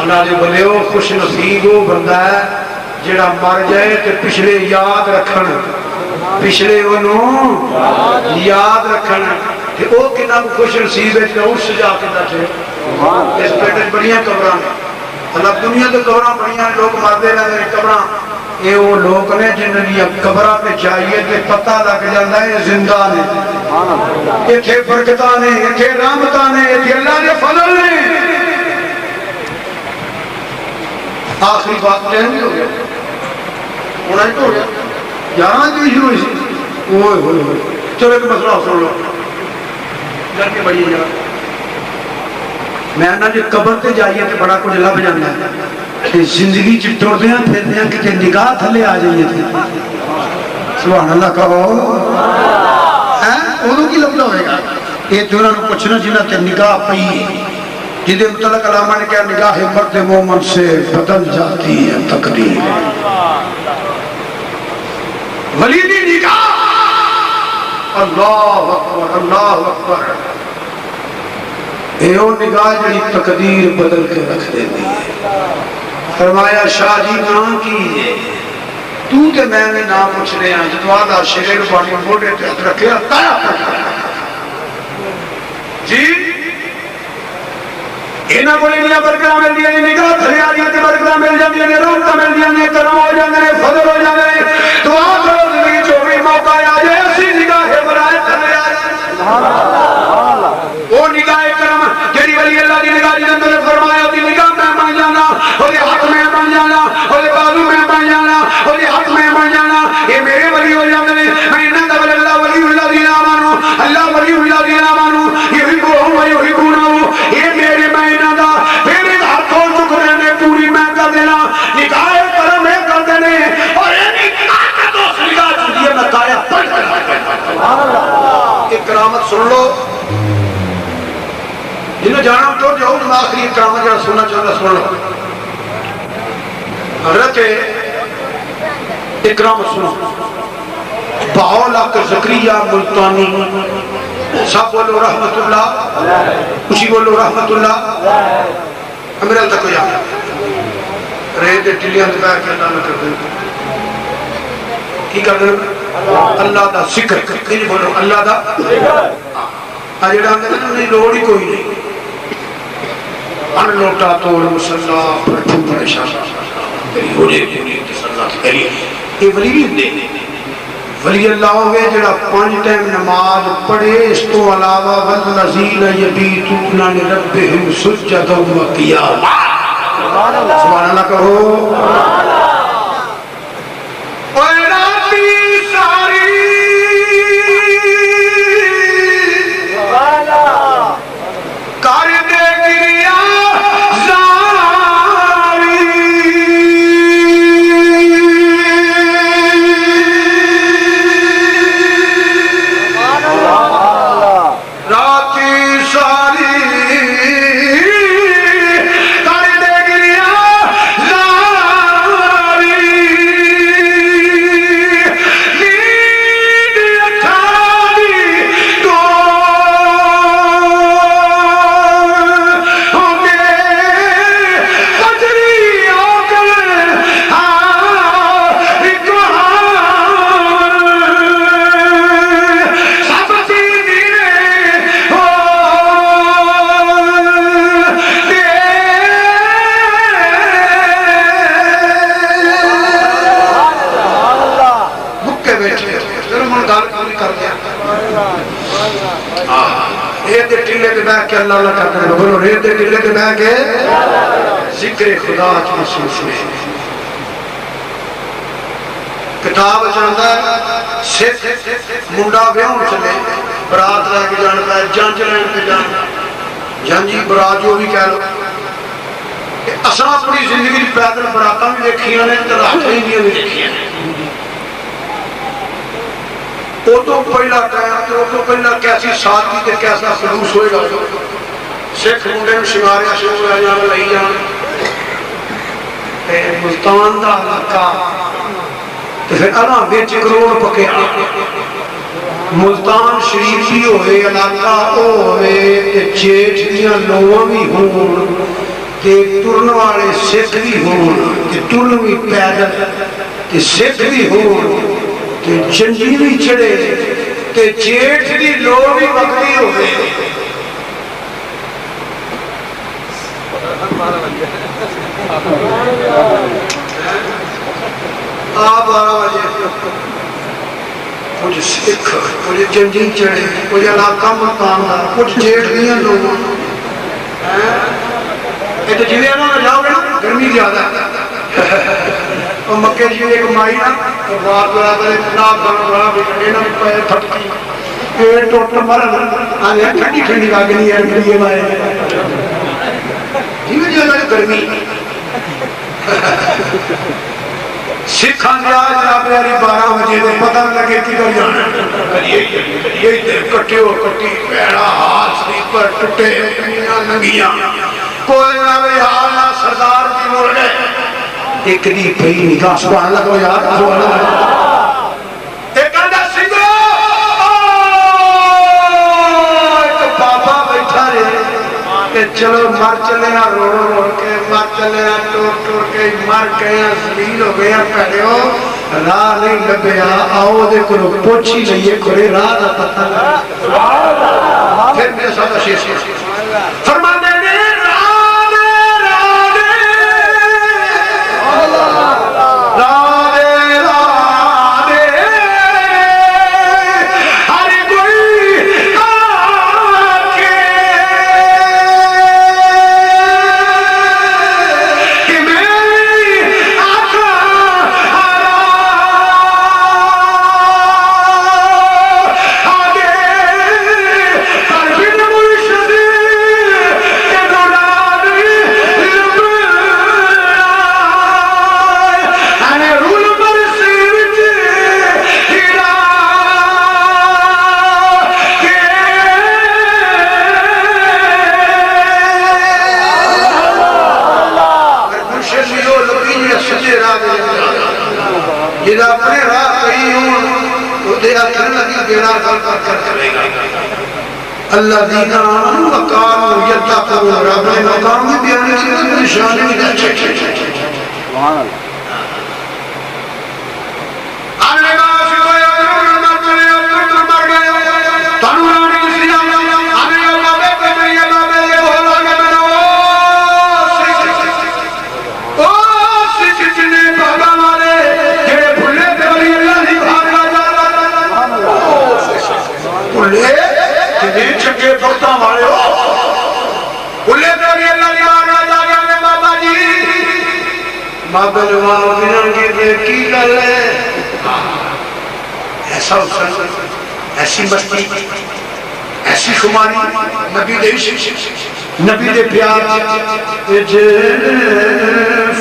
اللہ دے بندیو خوش نصیب وہ بندہ ہے جڑا مر جائے تے پچھلے یاد رکھن پچھلے انہوں یاد رکھن تے او کنا خوش نصیب ہے کہ اس سجا کے بیٹھے اس پیٹے بڑیاں قبراں نے اللہ دنیا تے قبراں بڑیاں لوگ مردے رہندے نے قبراں یہ وہ لوگ نے جنہاں دی قبراں تے جائیے تے پتہ لگ جاندا ہے زندہ نے ایتھے برکتاں نے ایتھے رحمتاں نے ایتھے اللہ دے فضل نے آخری بات ٹائم بھی ہو گیا ہونا ہی تو ہو گیا 11 کی شروع ہوئی اوئے ہوئے ہوئے چلو ایک مسئلہ سن لو گھر کے بڑی جگہ میں نہ جی قبر تے جائیے تے بڑا کچھ لب جانا ہے کہ زندگی چ ٹردیاں پھردیاں کہ نگاہ تھلے آ جائیے تھے سبحان اللہ کہو اودوں کی لبدا ہوئے گا یہ تو انہوں نے پوچھنا جنہاں تے نگاہ پئی جدے متعلق علامہ نے کہا نگاہ مرد مومن سے بدل جاتی ہے تقدیر ولی دی نگاہ اللہ اکبر اللہ اکبر ایو نگاہ جڑی تقدیر بدل کے رکھ دیتی ہے فرمایا شاہ جی نام کیجئے تو تے میں نے نام پوچھ رہے ہیں جدو آدھا شریر بانی موڑے تے ہاتھ رکھے تایا جی اینا کوئی نیا برکرہ مل دیا نے نگاہ تھلے آدیا تے برکرہ مل جاندیا نے رحمتہ مل دیا نے کرم ہو جاندے نے فضل ہو جاندے نے دعا کرو زندگی چوبی موقع آ جائے اسی نگاہ برائے تھلے آ جائے وہ نگاہ کرم جڑی ولی اللہ دی نگاہ جنہوں نے فرمایا دی نگاہ میں بن جانا ہوتے ہاتھ میں بن جانا ہوتے بازو میں بن جانا ہوتے ہاتھ میں بن جانا یہ میرے ولی ہو جاندے نے میں انہاں دا اللہ ولی اللہ دی آمانو اللہ ولی اللہ دی آمانو یہ بھی بہو ولی ہوئی گوناو یہ میرے میں انہاں دا میرے ہاتھوں چکنے نے پوری میں کر دینا نگاہ کرم ہے کر دینے اور یہ نگاہ کا دوست نگاہ چلیے میں کایا پڑھ کر ایک کرامت سن لو جنہوں جانا تو جاؤ میں آخری کرامت جہاں سننا چاہتا سن لو حضرت اکرام سنو باولا کر زکریہ ملتانی سب بولو رحمت اللہ اسی بولو رحمت اللہ میرے تک ہو جانا رہے دے ٹلیاں دبیر کے اللہ نہ کر دیں کی کر دیں اللہ دا ذکر نہیں بولو اللہ دا آجڑا اندر نہیں لوڑ ہی کوئی نہیں ان لوٹا توڑ مسلح پرٹھوں پریشان تیری ہونے پوری تسلح کری یہ ولی بھی دے ولی اللہ ہوئے جڑا 5 ٹائم نماز پڑھے اس تو علاوہ والذین یبیتون لربہم سجدا و قیاما سبحان اللہ کہو اے راتی ساری ٹلے پہ بیٹھ کے اللہ اللہ کرتے ہیں، بولو ریت کے ٹلے پہ بیٹھ کے ذکر خدا محسوس میں کتاب جاندہ ہے سکھ منڈا بیاؤں چلے برات رہ کے جان پہ جانچ لین پہ جان جانجی برات جو بھی کہہ لو اساں اپنی زندگی پیدل براتاں بھی دیکھیاں نے تراہتیں بھی دیکھیاں نے وہ تو پہلا قیام وہ تو پہلا کیسی سادگی تے کیسا خلوص ہوئے گا سکھ منڈے میں شماریا شروع ہے جانا لئی جانا ملتان دا علاقہ تو پھر اراں بیچ کروڑ پکے ملتان شریفی ہوئے علاقہ ہوئے جیٹ دیا لوگوں بھی ہوں تے ترن والے سکھ بھی ہوں تے ترن بھی پیدل تے سکھ بھی ہوں تے جنجی بھی چڑے تے جیٹ بھی لوگ بھی وقتی ہوئے آپ 12 بجے کچھ سکھ کچھ جنجی چڑے کچھ علاقہ ملتان دا کچھ جیٹ دیا لوگوں یہ تو جنہیں انہوں نے جاؤ گے نا گرمی زیادہ اور مکہ جی ایک مائی نا رات برابر ناک گانا بڑا بھی انہوں نے پیر پھٹکی پیڑ ٹوٹ مرن آنے ٹھنڈی ٹھنڈی آگنی ہے گریے مائے جیوے جانا گرمی سکھان دیا جناب یاری 12 بجے دے پتہ لگے کدھر جانا یہ کٹے ہو کٹی پیڑا ہاتھ سلیپر ٹوٹے کنیاں ننگیاں کوئی نہ بھی حالہ سردار کی مر گئے ایک دی پہی نگاہ سبحان اللہ کو یاد سبحان اللہ ایک اندر سنگو ایک بابا بیٹھا رہے کہ چلو مر چلے ہیں رو رو کے مر چلے ہیں ٹور کے مر گئے ہیں زلیل ہو گئے ہیں پہلے ہو راہ نہیں لبیا آؤ دے کرو پوچھی لئیے کرے راہ دا پتہ لگا پھر میرے ساتھ اشیش فرما دے جدا اپنے راہ کئی ہوں تو دے آخر لگی دینا کل کر کرے گا اللہ دینا مقام یتقون رب نے مقام بھی بیانی چیزیں نشانے بھی دے چھے چھے چھے سبحان اللہ آنے گا فی کوئی اپنے مر گئے اپنے مر گئے تنورانی کسی آنے گا بابے پہ مریہ بابے یہ بھولا گے میں او سکھ جنے بابا مارے بھولے کدھیں چھکے پھکتا مارے ہو بھولے دوری اللہ نے مارنا جا گیا میں بابا جی بابا جوانوں بنان کے دے کی کر لے ایسا حسن ایسی مستی ایسی خماری نبی دے عشق نبی دے پیار اجے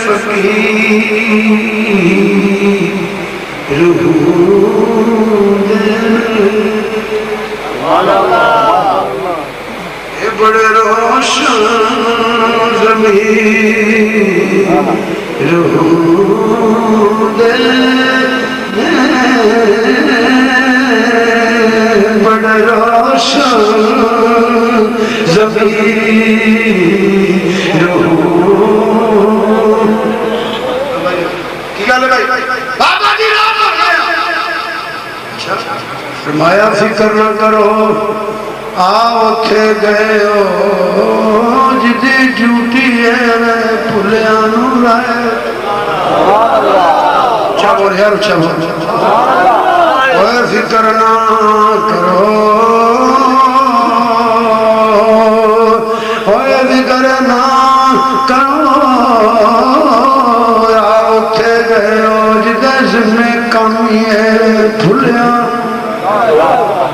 فقیر روح دے اے بڑے روشن زمین روح دے بڑے روشن زمین روح کی گل ہے بھائی بابا جی رات ہو گیا فرمایا فکر نہ کرو آؤ تھے گئے ہو جدی ڈیوٹی ہے پھلیاں رائے اچھا بول یار اچھا بول فکر نہ کرو کام یہ بھولیا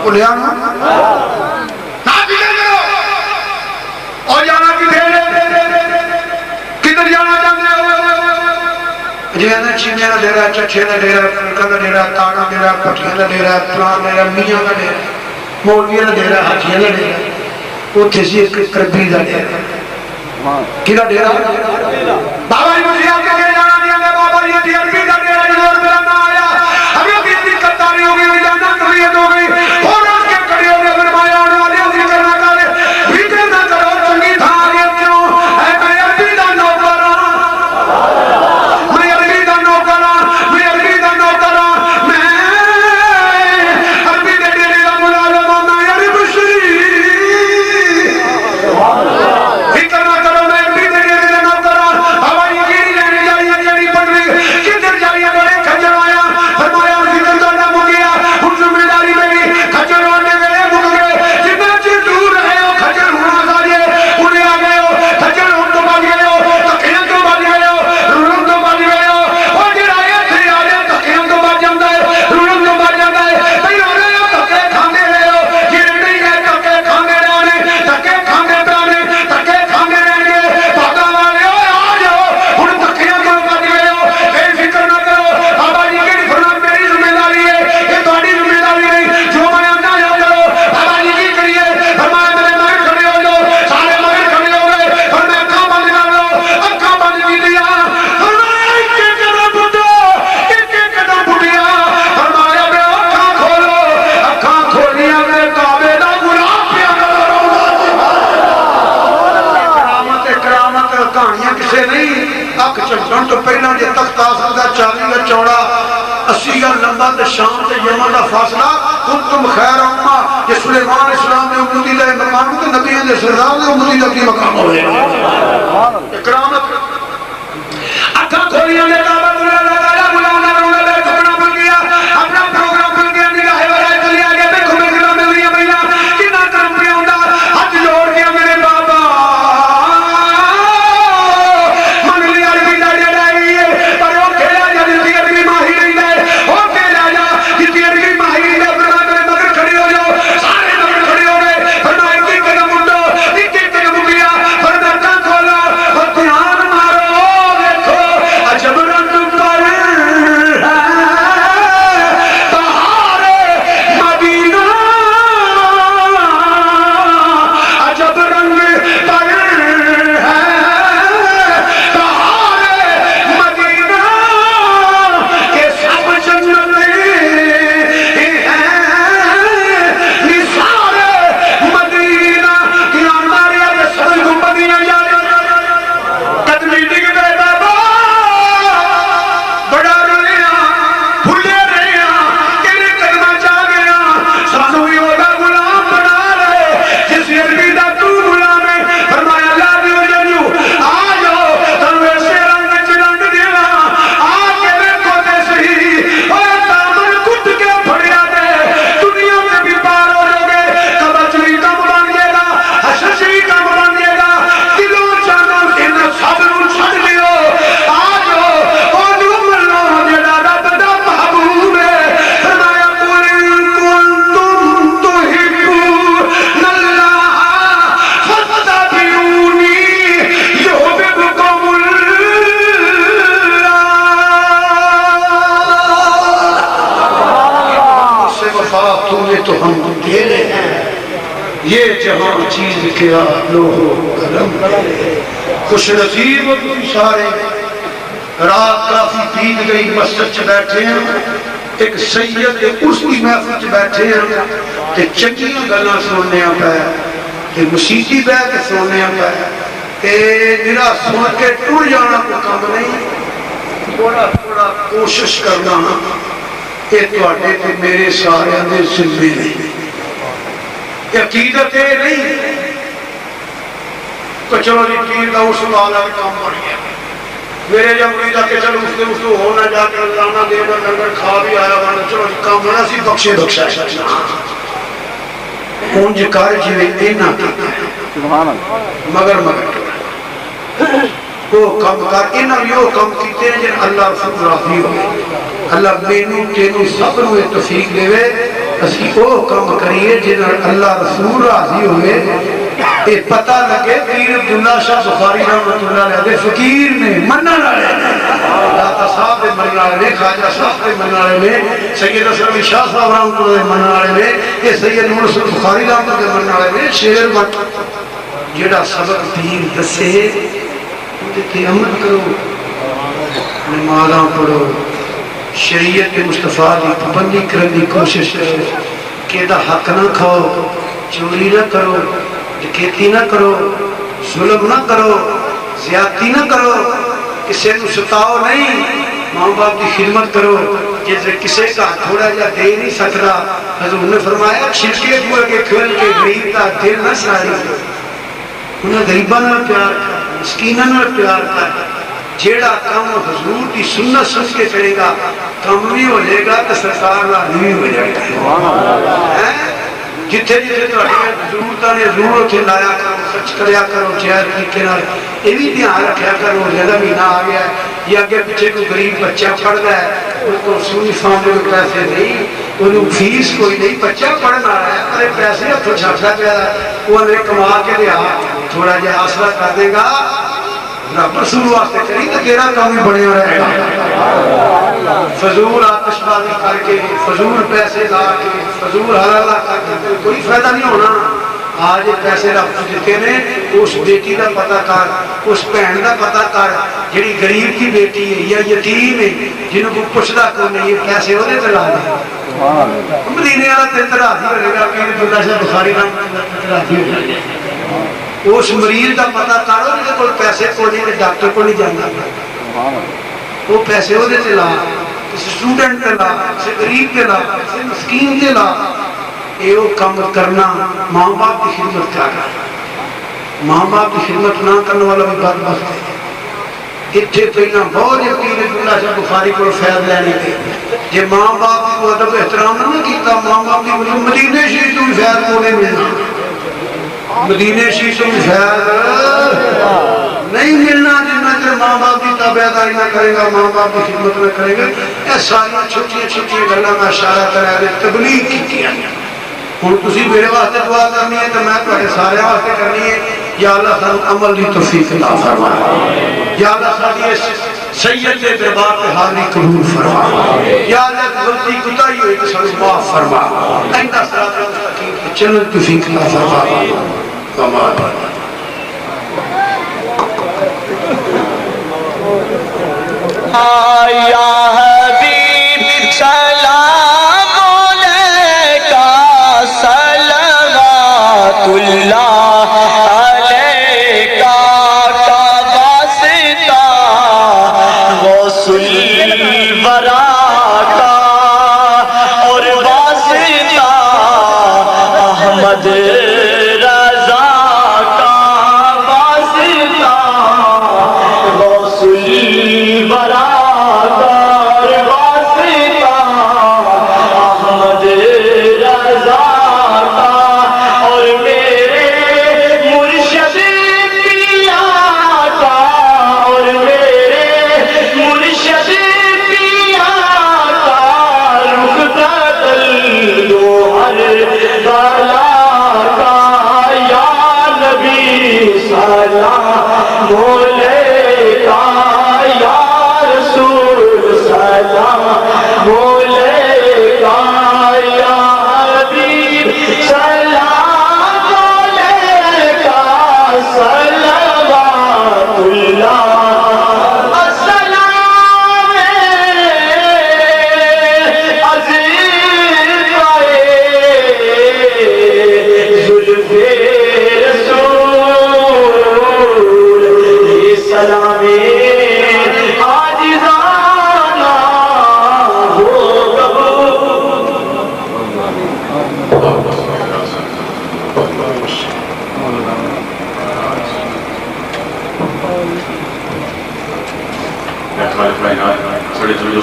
بھولیا نا فکر کرو اور جانا کدھر جانا چاہتے ہو جی نا چینیاں کا ڈیرا چچے کا ڈیرا کلکا کا ڈیرا تاڑا ڈیرا پٹیاں کا ڈیرا پلان ڈیرا میاں کا ڈیرا مولویاں کا ڈیرا حاجیاں کا ڈیرا اتنے سی ایک کربی کا ڈیرا کہڑا ڈیرا بابا جی مجھے آپ کے جانا نہیں آتا بابا جی تھی عربی کا ڈیرا جنور میرا نہ آیا ہمیں بھی اتنی کتاری ہو گئی جانا کریت ہو گئی اور اس کے کڑے ہو گئے فرمایا ہونے والے ہوگی کرنا کرے بھیٹے نہ کرو چنگی تھا آگے کیوں اے میں عربی دا نوکر میں عربی دا نوکر میں عربی دا نوکر میں عربی دے ڈیرے دا ملازم میں عرب شریف فکر نہ کرو میں عربی دے ڈیرے دا نوکر بابا یہ کیڑی لینے جائیے جڑی پڑھنی کدھر جائیے بڑے کھجر آیا فرمایا ذکر کرنا مک گیا ہن ذمہ داری میری کھجر ہونے گئے مک گئے جتنا چر دور رہے ہو کھجر ہونا سارے انہیں آ گئے ہو کھجر ہون تو بچ گئے ہو تکیاں تو بچ گئے ہو رولن تو بچ گئے ہو اور جڑا یہ تھے آ جائے تکیاں تو بچ جاتا ہے رولن تو بچ جاتا ہے بھائی آ رہے ہو تکے کھانے رہے ہو جڑے نہیں گئے تکے کھانے رہنے تکے کھانے پرانے تکے کھانے رہیں گے بابا والے ہو آ جاؤ ہن تکیاں تو بچ گئے ہو بے فکر نہ کرو بابا جی کی فرمان میری ذمہ داری ہے یہ تہاڈی ذمہ داری نہیں جو میں آنا ہے کرو بابا جی کی کریے فرمایا میرے مگر کھڑے ہو جاؤ سارے مگر کھڑے ہو گئے اور میں اکھاں بند کر لو اکھاں بند کی دیا فرمایا ایک قدم بڑھو ایک قدم بڑھیا فرمایا بے اکھاں کھولو اکھاں کھولیاں میرے کعبے دا غلام پیا کرامت کرامت کہانیاں کسے نہیں اکھ چمکن تو پہلا یہ تخت آسل دا 40 گز چوڑا 80 گز لمبا تے شام تے یمن دا فاصلہ کنتم خیر امہ یہ سلیمان اسلام نے امتی دا مقام تے نبیوں دے سردار نے امتی دا کی مقام ہوئے کرامت اکھاں کھولیاں نے کعبہ اللہ تعالیٰ بلانا رونا دے ٹکڑا بن گیا اپنا پروگرام بن گیا نگاہ برائے چلی آگے دیکھو میں گلا مل رہی بھیا کنا کرم پہ ہوندا ہاتھ جوڑ گیا میرے بابا من لیا عربی دا جڑائی ہے پر وہ کھیلا جا جتی عربی ماہی رہی ہے وہ کھیلا جا جتی عربی ماہی رہی ہے فرمایا میرے مگر کھڑے ہو جاؤ سارے مگر کھڑے ہو گئے فرمایا ایک قدم اٹھو ایک قدم اٹھیا فرمایا کان کھولا اور دھیان مارو دیکھو عجب رنگ پر بہار مدینہ عجب رنگ پر بہار مدینہ کے سب جنتیں ہیں نثار مدینہ کیا ماریا کے سب گنبدیاں جانے قدمی ڈگ گئے بابا بڑا رویا بھولے رہیا تیرے قدمہ چاہ گیا سانو ہی ہوگا غلام بنا رہے جس عربی دا تو غلام ہے فرمایا لا دیو جنیو آ جاؤ تنو ایسے رنگ چرنگ دینا آ کے دیکھو دے صحیح اور دامن کٹ کے پھڑیا دے دنیا میں بھی پار ہو جو گے کبچ بھی کم بن جائے گا حشش بھی کم بن جائے گا دلوں جانوں ان صبروں چھڑ لیو آ جاؤ اور جو ملو جڑا رب دا محبوب ہے فرمایا قل کنتم تحبون اللہ فاتبعونی یحببکم اللہ سے وفا تمہیں تو ہم دے رہے ہیں یہ جہاں چیز کیا لوہو قلم خوش نصیب ہو تم سارے رات کافی بیت گئی مسجد چ بیٹھے ہیں ایک سید اس کی محفل چ بیٹھے ہیں تے چنگیاں گلاں سننے پے تے موسیقی بہ کے سننے پے تے میرا سن کے ٹر جانا کوئی کام نہیں تھوڑا تھوڑا کوشش کرنا یہ تواڈے تے میرے سارے دے ذمے نہیں عقیدت ہے نہیں تو چلو جی پیر دا اس والا بھی کام بڑھ گیا میرے جب مرید آکے چلو اس نے ہونا جا کر لانا دے بر لنگر کھا بھی آیا وانا چلو جی کام بڑھا سی بخشے بخشا اونج کار جوے اینا کیتا مگر وہ کام کار اینا بھی وہ کام کیتے ہیں جن اللہ رسول راضی ہو اللہ مینوں تینوں سب نو توفیق دے اسی او کم کریے جنہاں اللہ رسول راضی ہوئے یہ پتہ لگے پیر عبداللہ شاہ بخاری رحمۃ اللہ علیہ دے فقیر نے منن والے داتا صاحب دے منن والے نے خواجہ صاحب دے منن والے نے سید اسلم شاہ صاحب رحمۃ اللہ دے منن والے نے یہ سید نور حسین بخاری رحمۃ اللہ دے منن والے نے شعر وقت جڑا سبق پیر دسے تے عمل کرو نمازاں پڑھو شریعت مصطفیٰ کی پابندی کرنے کی کوشش کرو کہ دا حق نہ کھاؤ چوری نہ کرو ڈکیتی نہ کرو ظلم نہ کرو زیادتی نہ کرو کسی کو ستاؤ نہیں ماں باپ کی خدمت کرو جیسے کسی کا تھوڑا جا دے نہیں سکتا حضور نے فرمایا چھلکے کو کے کھل کے غریب کا دل نہ ساری انہیں غریباں نہ پیار کر مسکیناں نہ پیار کر جیڑا کام حضور کی سنت سن کے کرے گا کم بھی ہو جائے گا تو سرکار راضی بھی ہو جائے گا جتھے جتھے تہاڈیاں ضرورتاں نے ضرور اتھے لایا کرو خرچ کریا کرو جائز طریقے نال یہ بھی دھیان رکھیا کرو جیسا مہینہ آ گیا ہے یا اگے پیچھے کوئی غریب بچہ پڑھتا ہے اس کو یونیفارم کے پیسے نہیں انہوں فیس کوئی نہیں بچہ پڑھنا رہا ہے پر پیسے ہاتھوں چھاٹا پیا وہ انہیں کما کے دیا تھوڑا جہا آسرا کر دے گا رب رسول واسطے کری تو تیرا کام ہی بڑھیا رہے گا فضول آتش بازی کر کے فضول پیسے لا کے فضول حلالہ کر کے کوئی فائدہ نہیں ہونا آج پیسے رب کو دیتے نے اس بیٹی کا پتہ کر اس بہن کا پتہ کر جڑی غریب کی بیٹی ہے یا یتیم ہے جنہوں کو پوچھتا کو نہیں یہ پیسے وہ دے لا دے مدینے والا تین راضی ہو گا پیر عبداللہ شاہ بخاری راضی ہو جائے اس مریض کا پتہ کرو جن کو پیسے کو نہیں ڈاکٹر کو نہیں جانا وہ پیسے وہ دیتے لا کسی سٹوڈنٹ کے لا کسی غریب کے لا کسی مسکین کے لا یہ وہ کام کرنا ماں باپ کی خدمت کیا کر ماں باپ کی خدمت نہ کرنے والا بھی بدبخت ہے اتنے پہلے بہت پیر عبداللہ شاہ بخاری کو فیض لینے کے جی ماں باپ کو ادب احترام نہ کیتا ماں باپ کی مدینے شریف تو بھی فیض کو نہیں ملنا مدینے شریف تو بھی فیض نہیں ملنا جنہ چر ماں باپ کی تابعداری نہ کرے گا ماں باپ کی خدمت نہ کرے گا یہ ساری چھوٹی چھوٹی گلاں کا اشارہ کرا دے تبلیغ کی ہوں تسی میرے واسطے دعا کرنی ہے تو میں تھوڑے سارے واسطے کرنی ہے یا اللہ سانو عمل کی توفیق عطا فرما یا اللہ ساری سید کے دربار پہ حاضری قبول فرما یا اللہ غلطی کوتاہی ہوئی تو سانو معاف فرما آئندہ صراط مستقیم پہ چلنے کی توفیق عطا فرما کمال یا حبیب سلام علیکہ صلوات اللہ علیکہ کا واسطہ غوث الورا کا اور واسطہ احمد رضا کا واسطہ غوث الورا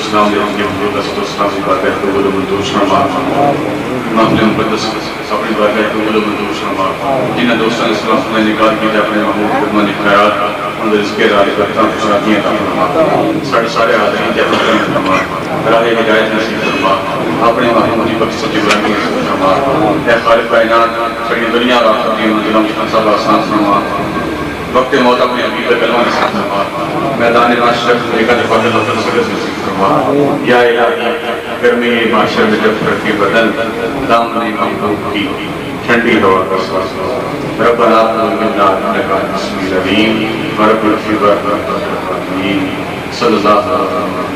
اسلام دے ہم حضور رسول اسلام کی بارگاہ قبول و منظور فرما محفل مقدس اپنی بارگاہ قبول و منظور فرما جنہاں دوستان اسلام نے نگاہ کی اپنے محمود خدمت خیرات ان رزق راضی کرتا خوشحالیاں عطا فرما سارے حاضرین کی عطا فرما راہ ہدایت نصیب فرما اپنے محبوب کی بخش جبرانی نصیب فرما اے خالق کائنات ساری دنیا اور آخرت کی منزلوں کی سب آسان فرما وقت موت اپنے حقیقت کلمہ نصیب فرما میدان معاشر ایک فضل و تنصر نصیب فرما یا الہی گرمی معاشر میں جب پھرتی بدن دامن محبوب کی ٹھنڈی ہوا کا سواس ربنا منا انک انت السمیع العلیم رب اغفر لنا صلی اللہ علیہ وسلم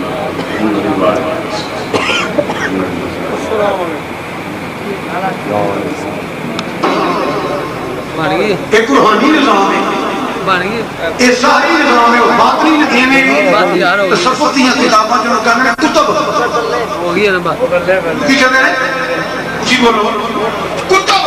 ایک روحانی نظام ہے یہ ساری نظام ہے باطنی ایویں تصوف دیا کتاباں جو کہنے کتب ہو گیا نا بات کی کہتے ہیں جی بولو کتب